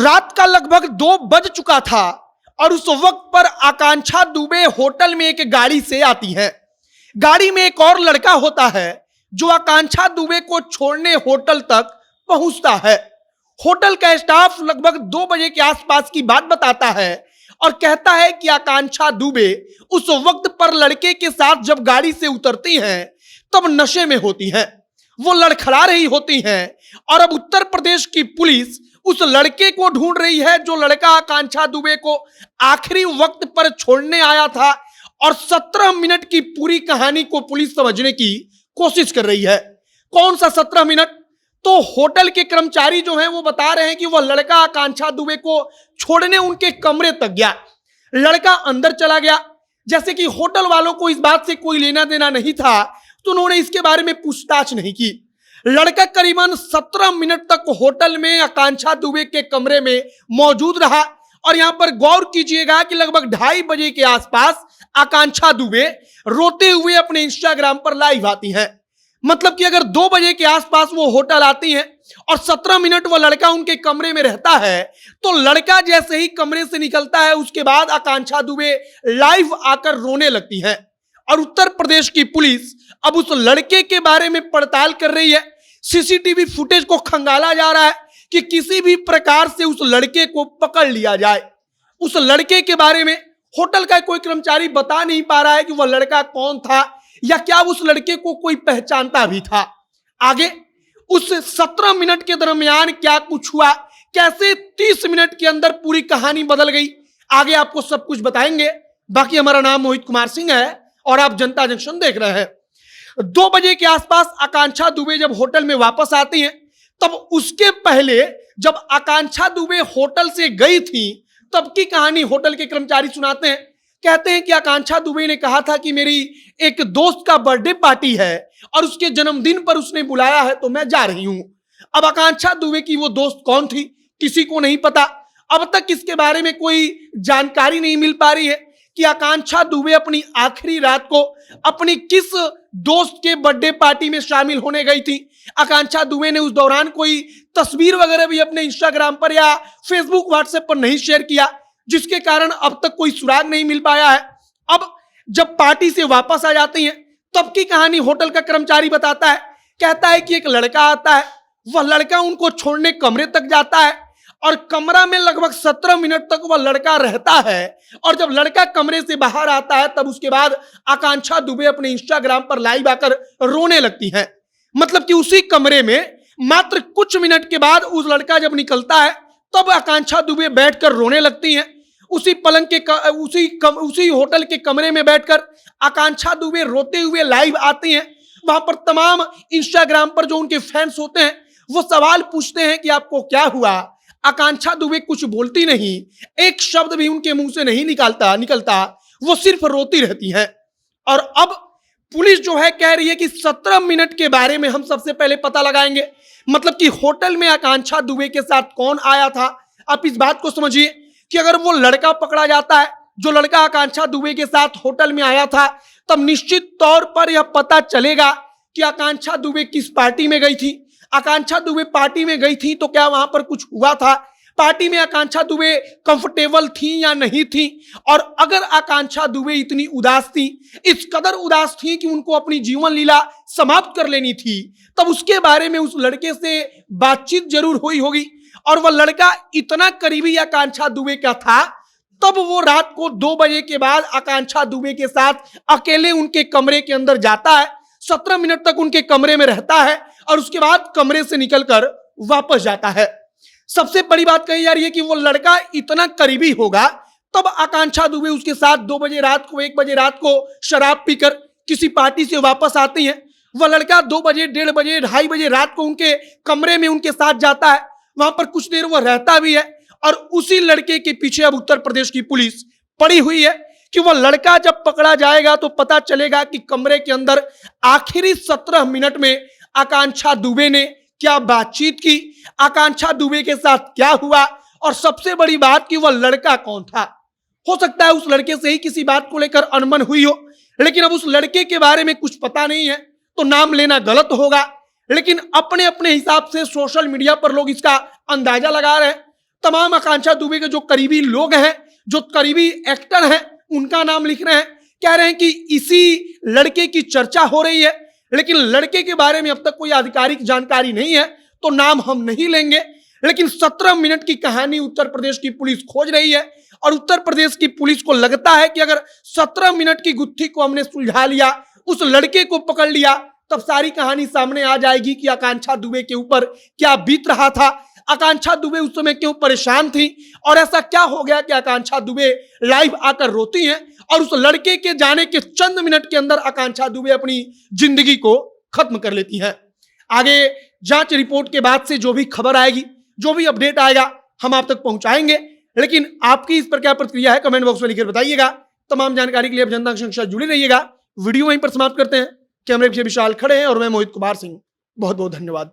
रात का लगभग 2 बज चुका था और उस वक्त पर आकांक्षा दुबे होटल में एक गाड़ी से आती है। गाड़ी में एक और लड़का होता है जो आकांक्षा दुबे को छोड़ने होटल तक पहुंचता है। होटल का स्टाफ लगभग 2 बजे के आसपास की बात बताता है और कहता है कि आकांक्षा दुबे उस वक्त पर लड़के के साथ जब गाड़ी से उतरती हैं तब नशे में होती हैं, वो लड़खड़ा रही होती हैं और अब उत्तर प्रदेश की पुलिस उस लड़के को ढूंढ रही है जो लड़का आकांक्षा दुबे को आखिरी वक्त पर छोड़ने आया था और 17 मिनट की पूरी कहानी को पुलिस समझने की कोशिश कर रही है। कौन सा 17 मिनट? तो होटल के कर्मचारी जो हैं वो बता रहे हैं कि वह लड़का आकांक्षा दुबे को छोड़ने उनके कमरे तक गया। लड़का अंदर चला गया। जैसे कि होटल वालों को इस बात से कोई लेना देना नहीं था तो उन्होंने इसके बारे में पूछताछ नहीं की। लड़का करीबन 17 मिनट तक होटल में आकांक्षा दुबे के कमरे में मौजूद रहा और यहां पर गौर कीजिएगा कि लगभग 2:30 बजे के आसपास आकांक्षा दुबे रोते हुए अपने इंस्टाग्राम पर लाइव आती हैं। मतलब कि अगर 2 बजे के आसपास वो होटल आती हैं और 17 मिनट वो लड़का उनके कमरे में रहता है तो लड़का जैसे ही कमरे से निकलता है उसके बाद आकांक्षा दुबे लाइव आकर रोने लगती हैं। और उत्तर प्रदेश की पुलिस अब उस लड़के के बारे में पड़ताल कर रही है। सीसीटीवी फुटेज को खंगाला जा रहा है कि किसी भी प्रकार से उस लड़के को पकड़ लिया जाए। उस लड़के के बारे में होटल का कोई कर्मचारी बता नहीं पा रहा है कि वह लड़का कौन था या क्या उस लड़के को कोई पहचानता भी था। आगे उस 17 मिनट के दरमियान क्या कुछ हुआ, कैसे 30 मिनट के अंदर पूरी कहानी बदल गई, आगे आपको सब कुछ बताएंगे। बाकी हमारा नाम मोहित कुमार सिंह है और आप जनता जंक्शन देख रहे हैं। 2 बजे के आसपास आकांक्षा दुबे जब होटल में वापस आती हैं तब उसके पहले जब आकांक्षा दुबे होटल से गई थी तब की कहानी होटल के कर्मचारी सुनाते हैं। कहते हैं कि आकांक्षा दुबे ने कहा था कि मेरी एक दोस्त का बर्थडे पार्टी है और उसके जन्मदिन पर उसने बुलाया है तो मैं जा रही हूं। अब आकांक्षा दुबे की वो दोस्त कौन थी किसी को नहीं पता। अब तक इसके बारे में कोई जानकारी नहीं मिल पा रही है कि आकांक्षा दुबे अपनी आखिरी रात को अपनी किस दोस्त के बर्थडे पार्टी में शामिल होने गई थी। आकांक्षा दुबे ने उस दौरान कोई तस्वीर वगैरह भी अपने इंस्टाग्राम पर या फेसबुक व्हाट्सएप पर नहीं शेयर किया, जिसके कारण अब तक कोई सुराग नहीं मिल पाया है। अब जब पार्टी से वापस आ जाती हैं तब की कहानी होटल का कर्मचारी बताता है। कहता है कि एक लड़का आता है, वह लड़का उनको छोड़ने कमरे तक जाता है और कमरा में लगभग 17 मिनट तक वह लड़का रहता है और जब लड़का कमरे से बाहर आता है तब उसके बाद आकांक्षा दुबे अपने इंस्टाग्राम पर लाइव आकर रोने लगती हैं। मतलब कि उसी कमरे में मात्र कुछ मिनट के बाद उस लड़का जब निकलता है तब आकांक्षा दुबे बैठकर रोने लगती हैं। उसी पलंग के उसी होटल के कमरे में बैठकर आकांक्षा दुबे रोते हुए लाइव आती हैं। वहां पर तमाम इंस्टाग्राम पर जो उनके फैंस होते हैं वो सवाल पूछते हैं कि आपको क्या हुआ। आकांक्षा दुबे कुछ बोलती नहीं, एक शब्द भी उनके मुंह से नहीं निकलता, वो सिर्फ रोती रहती हैं। और अब पुलिस जो है कह रही है कि 17 मिनट के बारे में हम सबसे पहले पता लगाएंगे। मतलब कि होटल में आकांक्षा दुबे के साथ कौन आया था। आप इस बात को समझिए कि अगर वो लड़का पकड़ा जाता है जो लड़का आकांक्षा दुबे के साथ होटल में आया था तब निश्चित तौर पर यह पता चलेगा कि आकांक्षा दुबे किस पार्टी में गई थी। आकांक्षा दुबे पार्टी में गई थी तो क्या वहां पर कुछ हुआ था, पार्टी में आकांक्षा दुबे कंफर्टेबल थी या नहीं थी। और अगर आकांक्षा दुबे इतनी उदास थी, इस कदर उदास थी कि उनको अपनी जीवन लीला समाप्त कर लेनी थी, तब उसके बारे में उस लड़के से बातचीत जरूर हुई होगी। और वह लड़का इतना करीबी आकांक्षा दुबे का था तब वो रात को 2 बजे के बाद आकांक्षा दुबे के साथ अकेले उनके कमरे के अंदर जाता है, 17 मिनट तक उनके कमरे में रहता है और उसके बाद कमरे से निकलकर वापस जाता है। सबसे बड़ी बात कही जा रही है कि वो लड़का इतना करीबी होगा तब आकांक्षा दुबे उसके साथ 2 बजे रात को 1 बजे रात को शराब पीकर किसी पार्टी से वापस आती हैं। वह लड़का 2 बजे 1:30 बजे 2:30 बजे रात को उनके कमरे में उनके साथ जाता है, वहां पर कुछ देर वह रहता भी है। और उसी लड़के के पीछे अब उत्तर प्रदेश की पुलिस पड़ी हुई है कि वह लड़का जब पकड़ा जाएगा तो पता चलेगा कि कमरे के अंदर आखिरी 17 मिनट में आकांक्षा दुबे ने क्या बातचीत की, आकांक्षा दुबे के साथ क्या हुआ और सबसे बड़ी बात कि वह लड़का कौन था। हो सकता है उस लड़के से ही किसी बात को लेकर अनबन हुई हो, लेकिन अब उस लड़के के बारे में कुछ पता नहीं है तो नाम लेना गलत होगा। लेकिन अपने अपने हिसाब से सोशल मीडिया पर लोग इसका अंदाजा लगा रहे हैं। तमाम आकांक्षा दुबे के जो करीबी लोग हैं, जो करीबी एक्टर हैं, उनका नाम लिख रहे हैं। कह रहे हैं कि इसी लड़के की चर्चा हो रही है, लेकिन लड़के के बारे में अब तक कोई आधिकारिक जानकारी नहीं है, तो नाम हम नहीं लेंगे। लेकिन 17 मिनट की कहानी उत्तर प्रदेश की पुलिस खोज रही है और उत्तर प्रदेश की पुलिस को लगता है कि अगर 17 मिनट की गुत्थी को हमने सुलझा लिया, उस लड़के को पकड़ लिया, तब सारी कहानी सामने आ जाएगी कि आकांक्षा दुबे के ऊपर क्या बीत रहा था, आकांक्षा दुबे उस समय क्यों परेशान थी और ऐसा क्या हो गया कि आकांक्षा दुबे लाइव आकर रोती हैं और उस लड़के के जाने के चंद मिनट के अंदर आकांक्षा दुबे अपनी जिंदगी को खत्म कर लेती हैं। आगे जांच रिपोर्ट के बाद से जो भी खबर आएगी, जो भी अपडेट आएगा, हम आप तक पहुंचाएंगे। लेकिन आपकी इस पर क्या प्रतिक्रिया है, कमेंट बॉक्स में लिखकर बताइएगा। तमाम जानकारी के लिए जनता के साथ जुड़े रहिएगा। वीडियो वहीं पर समाप्त करते हैं। कैमरे पीछे विशाल खड़े हैं और मैं मोहित कुमार सिंह। बहुत बहुत धन्यवाद।